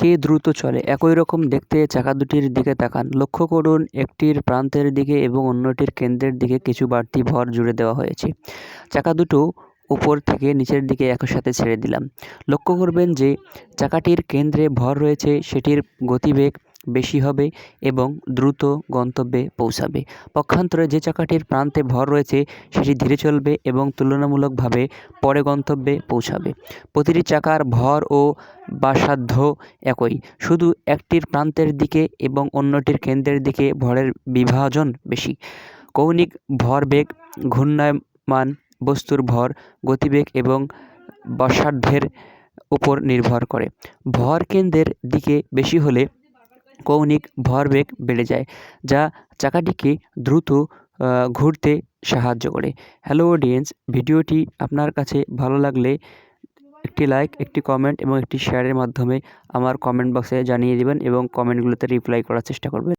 কে দ্রুত চলে? একই রকম দেখতে চাকা দুটির দিকে তাকান। লক্ষ্য করুন একটির প্রান্তের দিকে এবং অন্যটির কেন্দ্রের দিকে কিছু বাড়তি ভর জুড়ে দেওয়া হয়েছে। চাকা দুটো উপর থেকে নিচের দিকে একই সাথে ছেড়ে দিলাম। লক্ষ্য করবেন যে চাকাটির কেন্দ্রে ভর রয়েছে, সেটির গতিবেগ বেশি হবে এবং দ্রুত গন্তব্যে পৌঁছাবে। পক্ষান্তরে যে চাকাটির প্রান্তে ভর রয়েছে সেটি ধীরে চলবে এবং তুলনামূলকভাবে পরে গন্তব্যে পৌঁছাবে। প্রতিটি চাকার ভর ও ব্যাসার্ধ একই, শুধু একটির প্রান্তের দিকে এবং অন্যটির কেন্দ্রের দিকে ভরের বিভাজন বেশি। কৌণিক ভরবেগ ঘূর্ণায়মান বস্তুর ভর, গতিবেগ এবং ব্যাসার্ধের উপর নির্ভর করে। ভর কেন্দ্রের দিকে বেশি হলে কৌণিক ভরবেগ বেড়ে যায়, যা চাকাটিকে দ্রুত ঘুরতে সাহায্য করে। হ্যালো অডিয়েন্স, ভিডিওটি আপনার কাছে ভালো লাগলে একটি লাইক, একটি কমেন্ট এবং একটি শেয়ারের মাধ্যমে আমার কমেন্ট বক্সে জানিয়ে দিবেন এবং কমেন্টগুলোতে রিপ্লাই করার চেষ্টা করবেন।